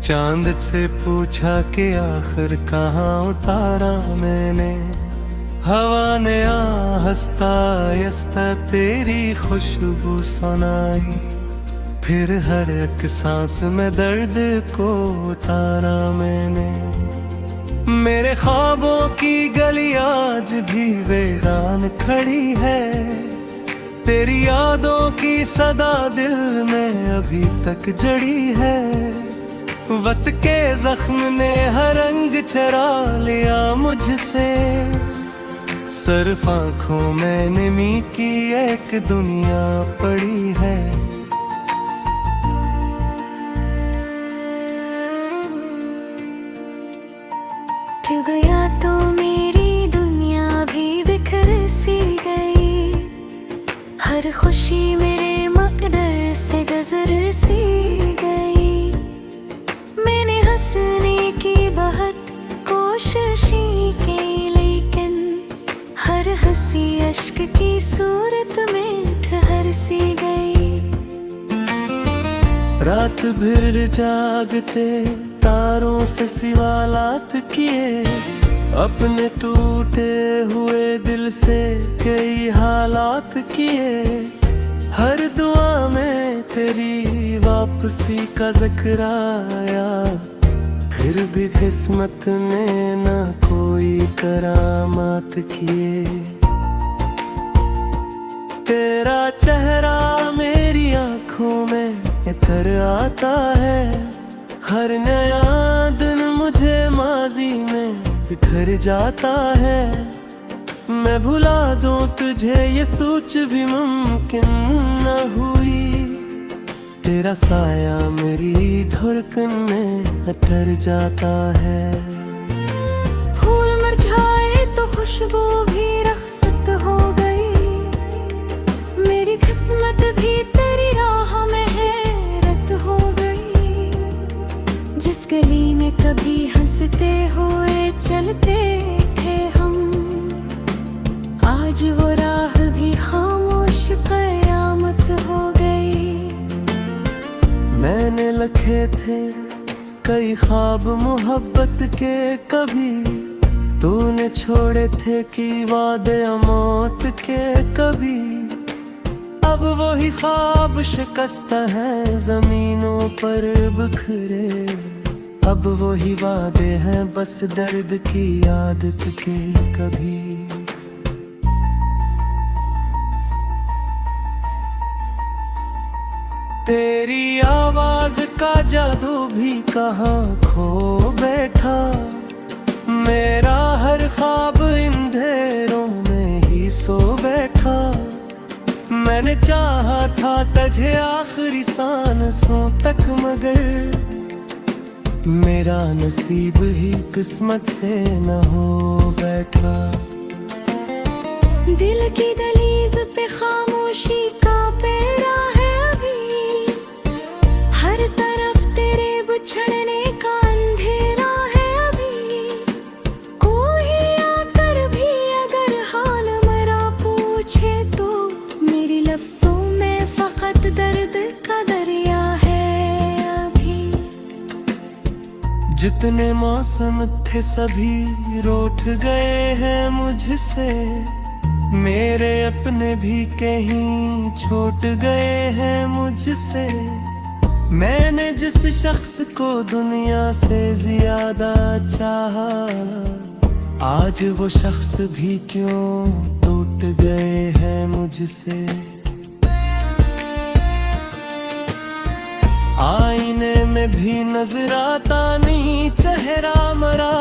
चांद से पूछा कि आखिर कहाँ उतारा मैंने। हवा ने आहिस्ता आहिस्ता तेरी खुशबू सुनाई। फिर हर एक सांस में दर्द को उतारा मैंने। मेरे ख्वाबों की गली आज भी वीरान खड़ी है। तेरी यादों की सदा दिल में अभी तक जड़ी है। वक्त के जख्म ने हर रंग चरा लिया मुझसे। सिर्फ आँखों में नमी की एक दुनिया पड़ी है। क्यों गया तो मेरी दुनिया भी बिखर सी गई। हर खुशी मेरे मकदर से गुजर सी गई। मैंने हंसने की बहुत कोशिशें की, लेकिन हर हंसी अश्क की सूरत में ठहर सी गई। रात भर जागते तारों से सवालात किए। अपने टूटे हुए दिल से कई हालात किए। हर दुआ में तेरी वापसी का जिक्र आया। फिर भी किस्मत ने ना कोई करामात किए। तेरा चेहरा मेरी आंखों में इतर आता है। हर नया दिन मुझे माजी में बिखर जाता है। मैं भुला दूं तुझे ये सोच भी मुमकिन न हुई। तेरा साया मेरी धड़कन में अटर जाता है। फूल मुरझाए तो खुशबू भी रखसत हो गई। मेरी किस्मत भी तेरी राह में हैरत हो गई। जिस गली में कभी हंसते हुए चलते थे हम, आज वो राह भी खामोश कयामत हो गई। मैंने लिखे थे कई ख्वाब मोहब्बत के, कभी तूने छोड़े थे कि वादे अमौत के कभी। अब वही ख्वाब शिकस्त है जमीनों पर बिखरे। अब वही वादे हैं बस दर्द की आदत के कभी। तेरी आवाज का जादू भी कहाँ खो बैठा। मेरा हर ख्वाब अंधेरों में ही सो बैठा। मैंने चाहा था तुझे आखिरी सांसों तक, मगर मेरा नसीब ही किस्मत से न हो बैठा। दिल की दहलीज पे खामोशी का पहरा है अभी। हर तरफ तेरे बिछड़ने का अंधेरा है अभी। कोई आकर भी अगर हाल मेरा पूछे तो मेरी लफ्जों में फकत दर्द का दरिया है अभी। जितने मौसम थे सभी रूठ गए हैं मुझसे। मेरे अपने भी कहीं छूट गए हैं मुझसे। मैंने जिस शख्स को दुनिया से ज्यादा चाहा, आज वो शख्स भी क्यों टूट गए हैं मुझसे। आईने में भी नजर आता नहीं चेहरा मरा।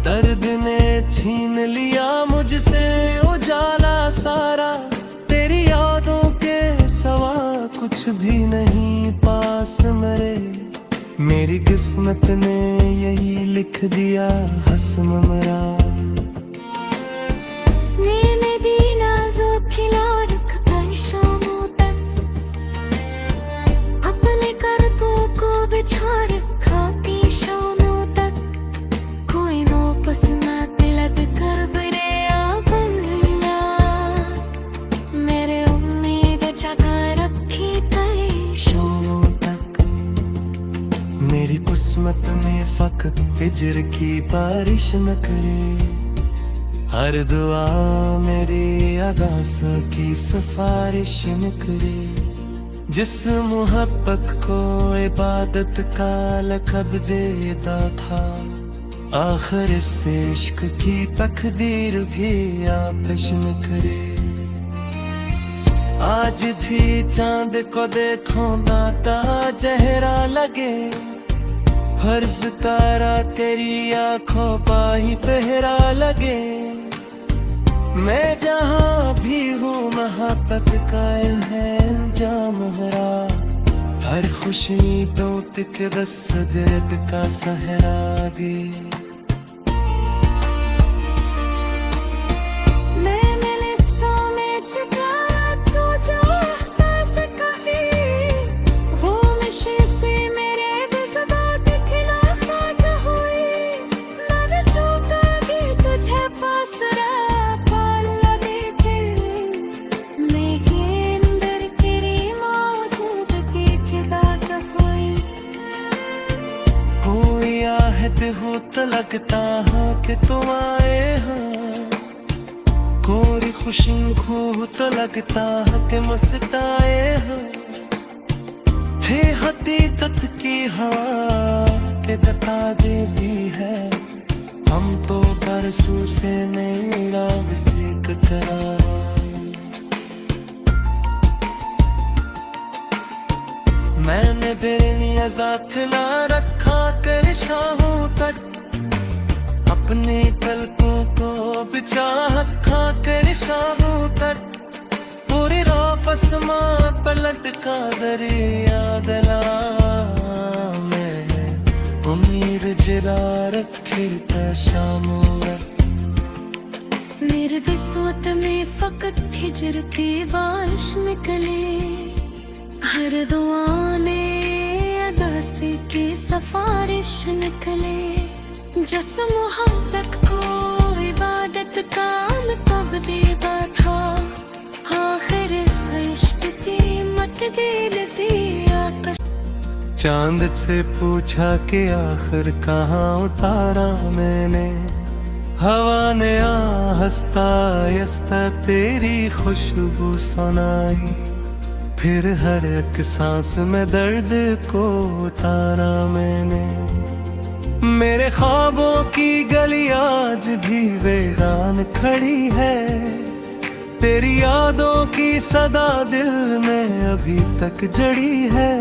दर्द ने छीन लिया मुझसे उजाला सारा। तेरी यादों के सवा कुछ भी नहीं पास मेरे। मेरी किस्मत ने यही लिख दिया हस्म मरा। मैंने भी नाजुक खिला रखा शामों तक। अपने करतों को बिछा रखा थी शामों तक। कोई वापस ना तिलक कर बरे आबल्ला। मेरे उम्मीद जगा रखी थी शामों तक। मेरी किस्मत में फकत हिजर की बारिश न करे, हर दुआ मेरी अगासों की सिफारिश न करे। जिस मोहब्बत को इबादत का लक़ब देता था, आखिर इस इश्क की तकदीर भी आपस न करे। आज भी चांद को देखो नाता चेहरा लगे, फर्ज तारा तेरी आंखों पा ही पहरा लगे। मैं जहाँ भी हूँ मोहब्बत का है अंजाम हरा, हर खुशी तो तक दर्द का सहरा दे। हो तो लगता है कि तुम आए हो, कोई खुशी हो तो लगता है कि मस्ताए हो। थे हकीकत की हवा के बता देती है, हम तो बरसों से नहीं राग सीख करा। मैंने बेनियाज़ात ना रखा कर शाहों तक, अपने पलकों को बिछा रखा कर शाहों तक। पूरी रात आसमां पलट का दरिया दला में, उम्मीद जरा रखे था शामों तक। मेरी किस्मत में फकत हिजर की बारिश निकले, हर दुआ में अदासी की सिफारिश निकले। जिस मोहब्बत को इबादत का लक़ब देता था, आखिर इस इश्क की तकदीर दी आकाश। चांद से पूछा कि आखिर कहाँ उतारा मैंने, हवा ने हंसता हंसता तेरी खुशबू सुनाई। फिर हर एक सांस में दर्द को उतारा मैंने। मेरे ख्वाबों की गली आज भी वीरान खड़ी है, तेरी यादों की सदा दिल में अभी तक जड़ी है।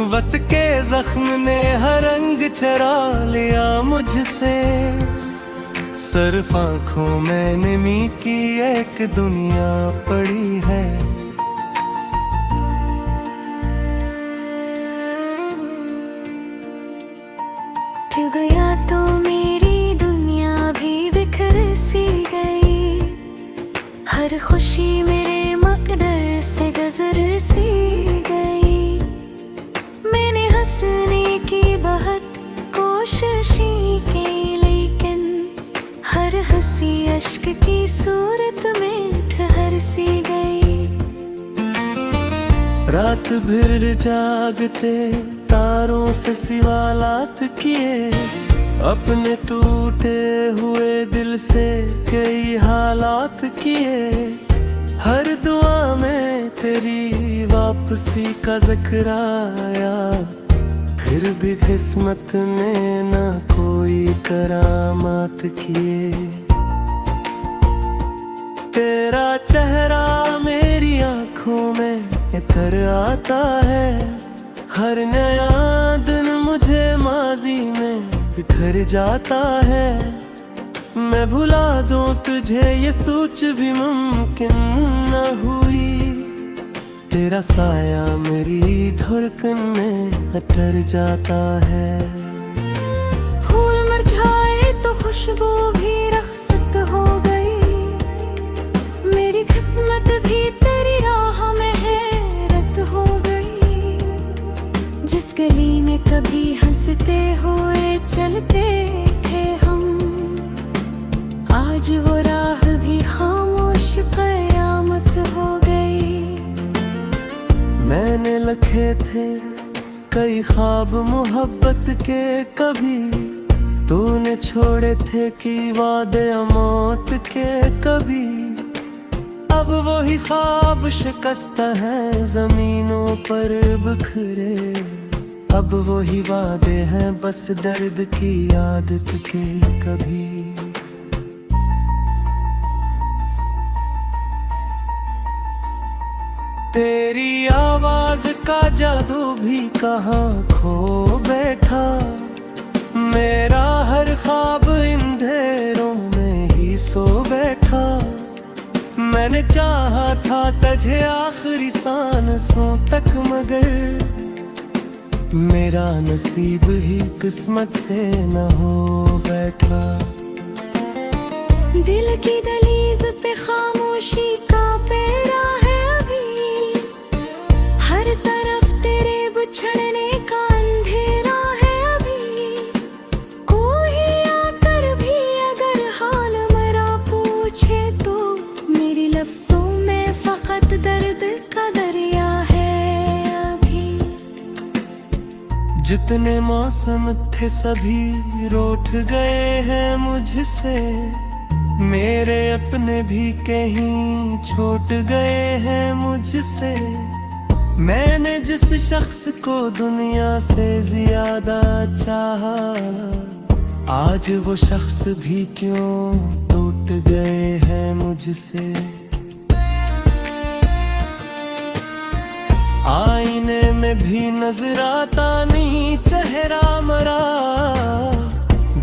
वक्त के जख्म ने हर रंग चरा लिया मुझसे, सिर्फ आंखों में नमी की एक दुनिया पड़ी है। क्यों गया तो मेरी दुनिया भी बिखर सी गई, हर खुशी मेरे मकदर से गुजर सी गई। मैंने हंसने की बहुत कोशिशें की, लेकिन हर हंसी अश्क की सूरत में ठहर सी गई। रात भर जागते तारों से सवालात किए, अपने टूटे हुए दिल से कई हालात किए। हर दुआ में तेरी वापसी का जिक्र आया, फिर भी किस्मत ने ना कोई करामात किए। तेरा चेहरा मेरी आंखों में इतर आता है, हर नया दिन मुझे माजी में बिखर जाता है। मैं भुला दूं तुझे ये सोच भी मुमकिन न हुई, तेरा साया मेरी धड़कन में अटर जाता है। फूल मुरझाए तो खुशबू भी रखसत हो गई, मेरी किस्मत भी तेरी राह में हैरत हो गई। जिस गली में कभी हंसते हुए चलते थे हम, आज वो राह भी खामोश कयामत हो गई। मैंने लिखे थे कई ख्वाब मोहब्बत के कभी तूने छोड़े थे कि वादे अमौत के कभी। अब वही ख्वाब शिकस्त है जमीनों पर बिखरे, अब वही वादे हैं बस दर्द की आदत के कभी। तेरी आवाज का जादू भी कहाँ खो बैठा, मेरा हर ख्वाब अंधेरों में ही सो बैठा। मैंने चाहा था तुझे आखिरी सांसों तक, मगर मेरा नसीब ही किस्मत से न हो बैठा। दिल की दहलीज पे खामोशी का पहरा है अभी, हर तरफ तेरे बिछड़ने का अंधेरा है अभी। कोई आकर भी अगर हाल मेरा पूछे तो मेरी लफ्जों में फकत दर्द का दरिया है अभी। जितने मौसम थे सभी रूठ गए हैं मुझसे, मेरे अपने भी कहीं छूट गए हैं मुझसे। मैंने जिस शख्स को दुनिया से ज्यादा चाहा, आज वो शख्स भी क्यों टूट गए हैं मुझसे। आईने में भी नजर आता नहीं चेहरा मरा,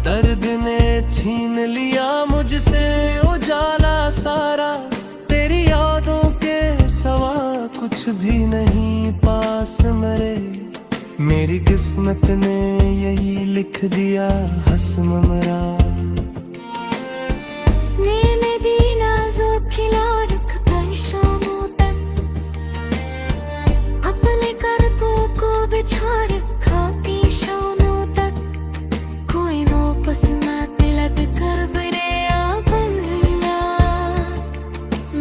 दर्द ने छीन लिया मुझसे उजाला सारा। तेरी यादों के सवा कुछ भी नहीं पास मरे, मेरी किस्मत ने यही लिख दिया हस्म मरा। मैंने भी नाजुक खिला रखा शामों तक, अपने करतों को बिछा रखा की शामों तक। कोई वापस ना तिलक कर बरे बन लिया,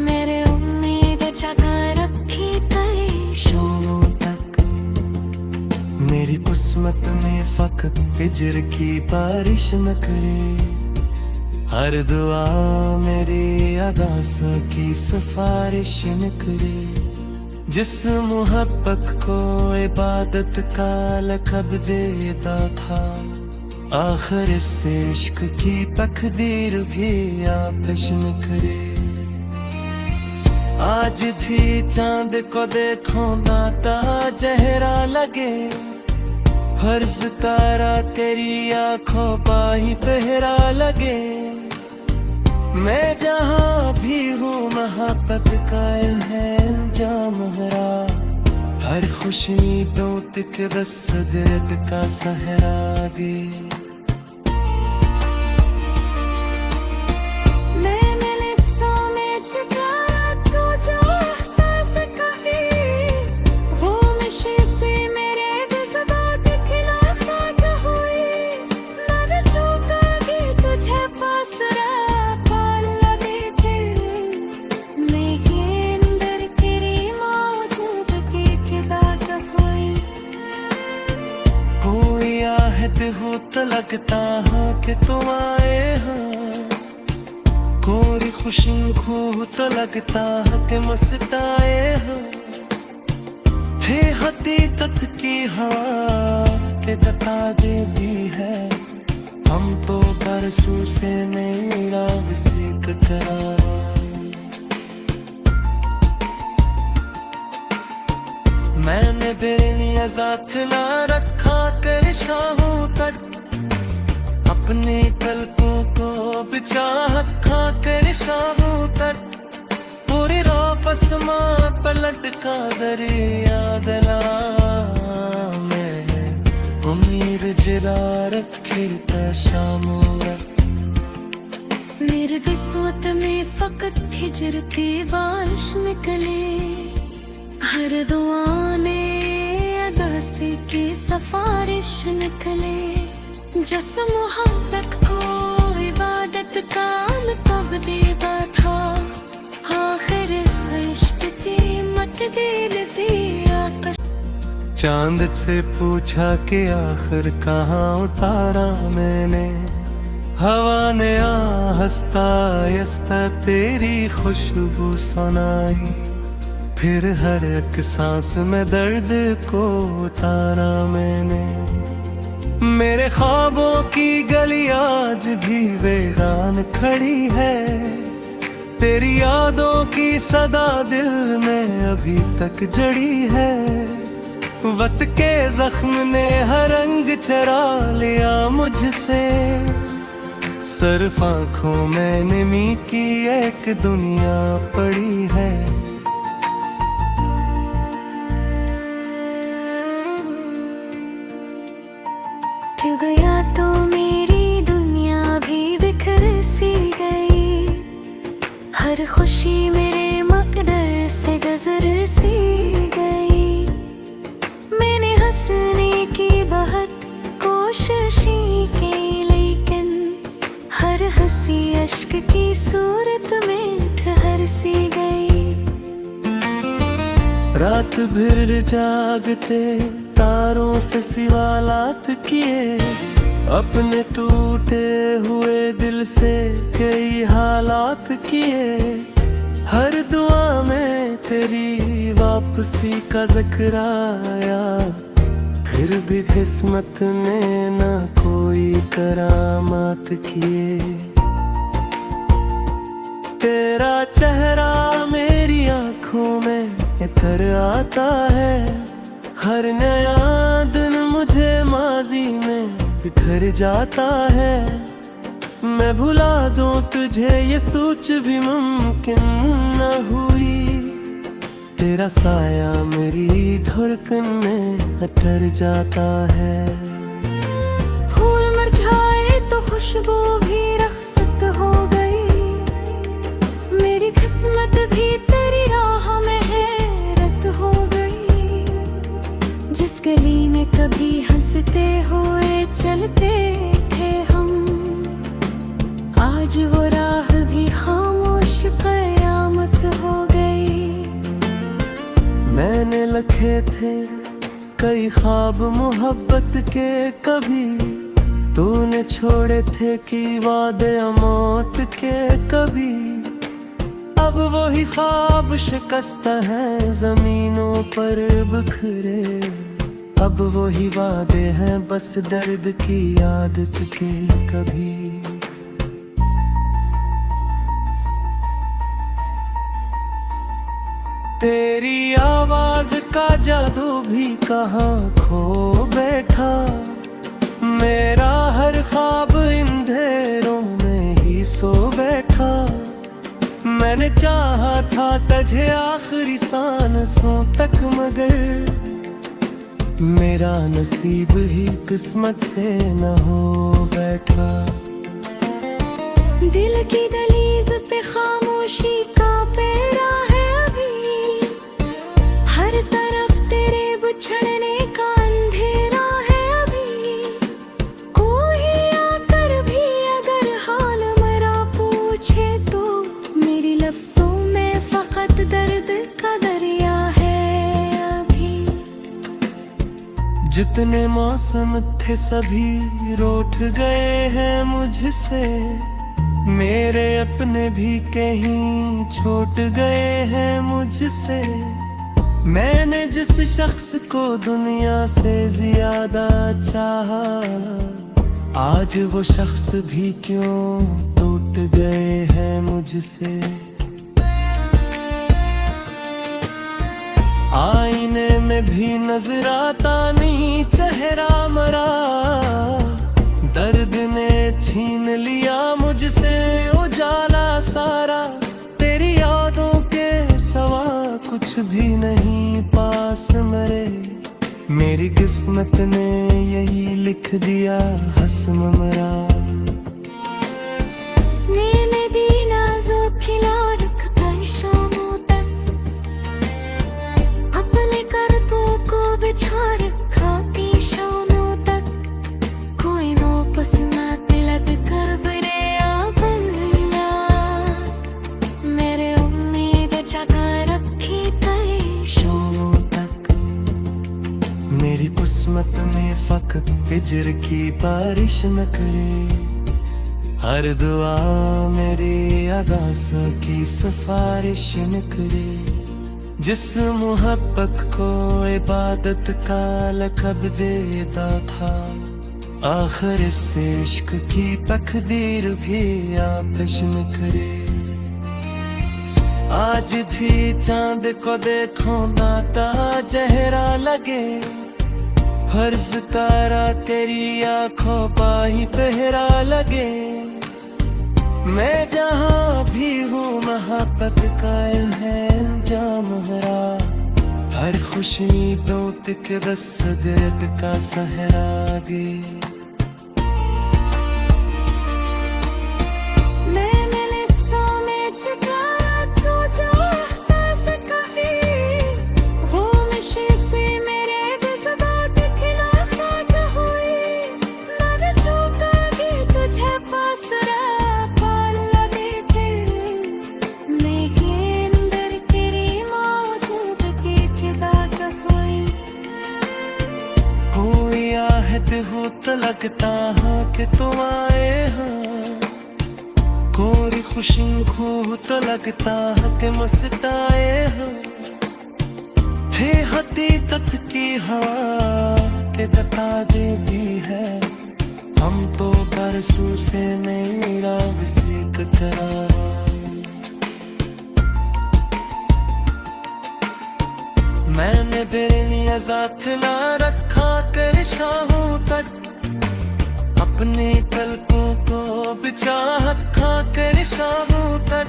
मेरे उम्मीद जगा रखी कई शामों तक। मेरी किस्मत में फकत हिजर की बारिश न करे, हर दुआ मेरी अदासों की सिफारिश न करे। जिस मोहब्बत को इबादत का लक़ब देता था, आखिर इस इश्क की तकदीर भी आपस न करे। आज भी चांद को देखो नाता चेहरा लगे, फर्ज तारा तेरी आंखों पा ही पहरा लगे। मैं जहाँ भी हूँ मोहब्बत का है अंजाम हरा, हर खुशी दौत के बस दर्द का सहरा दे। हो तो लगता है कि तुम आए हो, कोई खुशबू तो लगता है कि मस्ताए हो। थे हकीकत की हवा के बता देती है, हम तो बरसों से मेरा सीख करारा। मैंने बेनिया साथ ना रखा कर शाहों तक, अपने कल्पों को बिछा रखा कर शाहों तक। पूरी रात आसमां पलट का दरिया दला में उम्मीद जला रखी था शामों तक। मेरे किस्मत में फकत हिजर की बारिश निकले, हर दुआ में अदासी की सिफारिश निकले। जिस मोहब्बत को इबादत का लक़ब देता था, आखिर इस इश्क की मत दे दी आकाश। चांद से पूछा कि आखिर कहाँ उतारा मैंने। हवा ने आहिस्ता आहिस्ता तेरी खुशबू सुनाई, फिर हर एक सांस में दर्द को उतारा मैंने। मेरे ख्वाबों की गली आज भी वीरान खड़ी है, तेरी यादों की सदा दिल में अभी तक जड़ी है। वक्त के जख्म ने हर रंग चरा लिया मुझसे, सिर्फ आँखों में नमी की एक दुनिया पड़ी है। क्यों गया तो मेरी दुनिया भी बिखर सी गई, हर खुशी मेरे मकदर से गुजर सी गई। मैंने हंसने की बहुत कोशिशें की, लेकिन हर हंसी अश्क की सूरत में ठहर सी गई। रात भर जागते तारों से सवालात किए, अपने टूटे हुए दिल से कई हालात किए। हर दुआ में तेरी वापसी का जिक्र आया, फिर भी किस्मत ने ना कोई करामात किए। तेरा चेहरा मेरी आंखों में इतर आता है, हर नया दिन मुझे माजी में बिखर जाता है। मैं भुला दूं तुझे ये सोच भी मुमकिन न हुई, तेरा साया मेरी धड़कन में अटर जाता है। फूल मुरझाए तो खुशबू भी रखसत हो गई, मेरी किस्मत भी तेरी राह में हैरत हो गई। जिस गली में कभी हंसते हुए चलते थे हम, आज वो राह भी खामोश कयामत हो गई। मैंने लिखे थे कई ख्वाब मोहब्बत के, कभी तूने छोड़े थे कि वादे मौत के कभी। अब वही ख्वाब शिकस्त है जमीनों पर बिखरे, अब वही वादे हैं बस दर्द की आदत के कभी। तेरी आवाज का जादू भी कहाँ खो बैठा, मेरा हर ख्वाब अंधेरों में ही सो बैठा। मैंने चाहा था तुझे आखिरी सांसों तक, मगर मेरा नसीब ही किस्मत से न हो बैठा। दिल की दहलीज पे खामोशी का पहरा है अभी, हर तरफ तेरे बिछड़ने का अंधेरा है अभी। कोई आकर भी अगर हाल मेरा पूछे तो मेरी लफ्जों में फकत दर्द का दरिया है अभी। जितने मौसम थे सभी रूठ गए हैं मुझसे, मेरे अपने भी कहीं छूट गए हैं मुझसे। मैंने जिस शख्स को दुनिया से ज्यादा चाहा, आज वो शख्स भी क्यों टूट गए हैं मुझसे। आईने में भी नजर आता नहीं चेहरा मरा, दर्द ने छीन लिया मुझसे उजाला सारा। तेरी यादों के सवा कुछ भी नहीं पास मेरे, मेरी किस्मत ने यही लिख दिया हस्म मरा। मैंने भी नाजुक खिला रखा शामों तक, अपने करतों को बिछा रखा थी शामों तक। कोई वापस ना तिलक कर बरे आबलिया, मेरे उम्मीद जगा रखी कई शामों तक। हिजर की बारिश न करे। हर दुआ मेरी अदासों की सिफारिश न करे। जिस मोहब्बत को इबादत का लक़ब देता था, आखिर इस इश्क की तकदीर भी आपस न करे। आज भी चांद को देखो नाता चेहरा लगे, फर्ज तारा तेरी आंखों पाही पहरा लगे। मैं जहाँ भी हूँ मोहब्बत का है अंजाम हरा, हर खुशी दौत के बस दर्द का सहरा गे। हो तो लगता है कि तुम आए हैं, कोई खुशी खो तो लगता है कि मस्ताए हैं। थे हकीकत की हवा के बता देती है, हम तो बरसों से मेरा वसीक करार। मैंने बेनियाज़ात ना रखा कर शाहों तक, अपने कल्पों को बिछा रखा कर शाहों तक।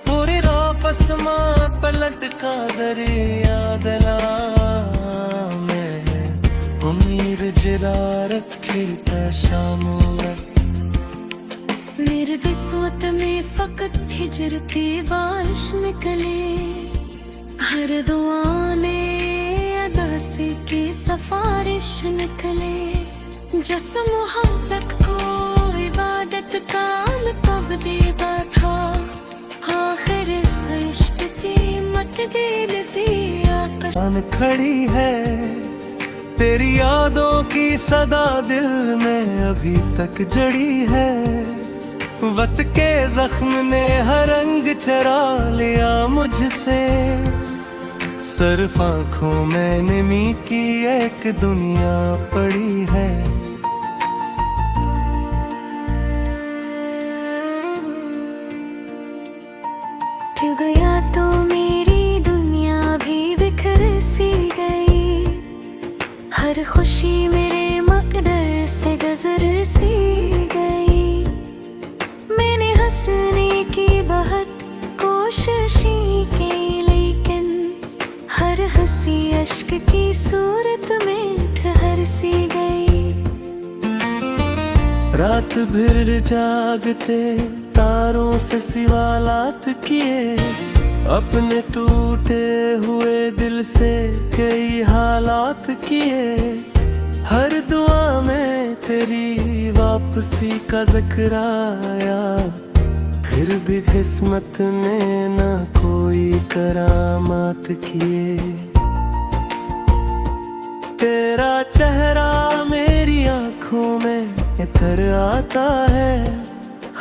पूरी रात आसमां पर लटका दरिया दला में, उम्मीद जला रखे था शामों तक। मेरे किस्मत में फकत हिजर की बारिश निकले, हर दुआ में अदासी की सिफारिश निकले। जिस मोहब्बत को इबादत का लक़ब देता था, आखिर इस इश्क की तकदीर दी आकाश। खड़ी है तेरी यादों की सदा दिल में अभी तक जड़ी है। वक्त के जख्म ने हर रंग चरा लिया मुझसे, सिर्फ आँखों में नमी की एक दुनिया पड़ी है। क्यों गया तो मेरी दुनिया भी बिखर सी गई, हर खुशी मेरे मकदर से गुजर सी गई। मैंने हंसने की बहुत कोशिशें की, लेकिन हर हंसी अश्क की सूरत में ठहर सी गई। रात भर जागते तारों से सवालात किए, अपने टूटे हुए दिल से कई हालात किए। हर दुआ में तेरी वापसी का जिक्र आया, फिर भी किस्मत ने न कोई करामात किए। तेरा चेहरा मेरी आंखों में इतर आता है,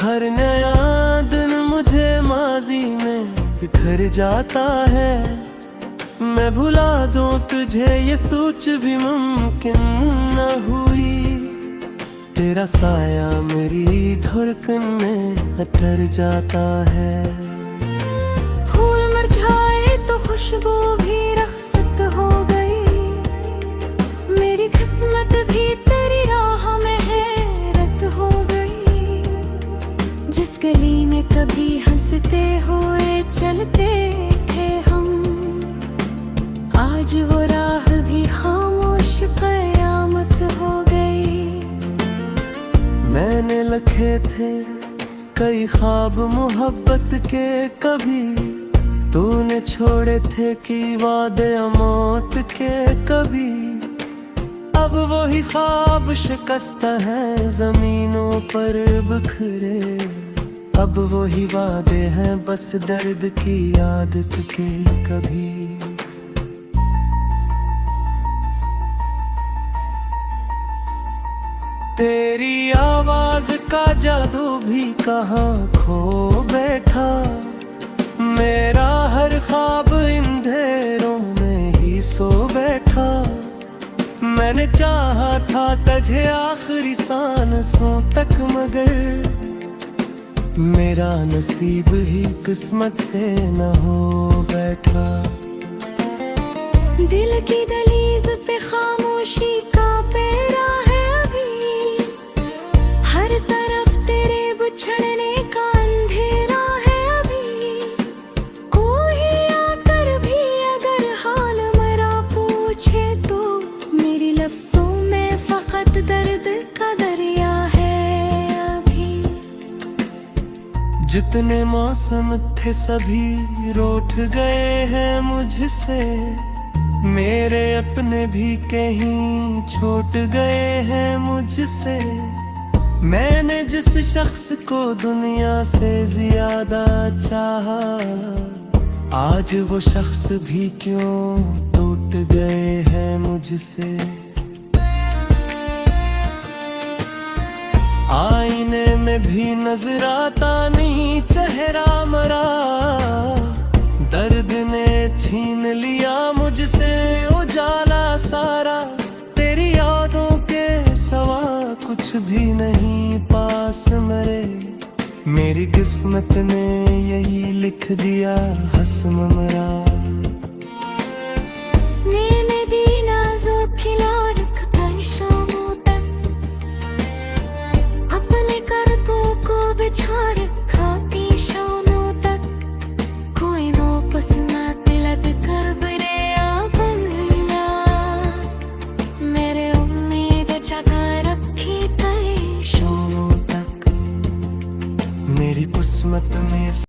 हर नया दिन मुझे माजी में बिखर जाता है। मैं भुला दूं तुझे ये सोच भी मुमकिन न हुई, तेरा साया मेरी धड़कन में अटर जाता है। फूल मुरझाए तो खुशबू भी रखसत हो गई, मेरी किस्मत भी तेरी राह में हैरत हो गई। जिस गली में कभी हंसते हुए चलते थे हम, आज वो राह भी खामोश कयामत हो गई। मैंने लिखे थे कई ख्वाब मोहब्बत के, कभी तूने छोड़े थे कि वादे अमौत के कभी। अब वही ख्वाब शिकस्त है जमीनों पर बिखरे, अब वही वादे हैं बस दर्द की आदत के कभी। तेरी आवाज का जादू भी कहाँ खो बैठा, मेरा हर ख्वाब अंधेरों में ही सो बैठा। मैंने चाहा था तुझे आखिरी सांसों तक, मगर मेरा नसीब ही किस्मत से न हो बैठा। दिल की दहलीज पे खामोशी का पहरा है अभी, हर तरफ तेरे बिछड़ने का अंधेरा है अभी। कोई आकर भी अगर हाल मेरा पूछे तो मेरी लफ्जों में फकत दर्द का दरिया है अभी। जितने मौसम थे सभी रूठ गए हैं मुझसे, मेरे अपने भी कहीं छूट गए हैं मुझसे। मैंने जिस शख्स को दुनिया से ज्यादा चाहा, आज वो शख्स भी क्यों टूट गए हैं मुझसे। आईने में भी नजर आता नहीं चेहरा मरा, दर्द ने छीन लिया मुझसे उजाला सारा। तेरी यादों के सवा कुछ भी नहीं पास मेरे, मेरी किस्मत ने यही लिख दिया हस्म मरा। मैंने भी नाजुक खिला रखकर शामों तक, अपने करतों को बिछा रखा की शामों तक। कोई वापस ना तिलक कर बिरे आबला, मेरे उम्मीद जगा रखी कई शामों तक मेरी किस्मत में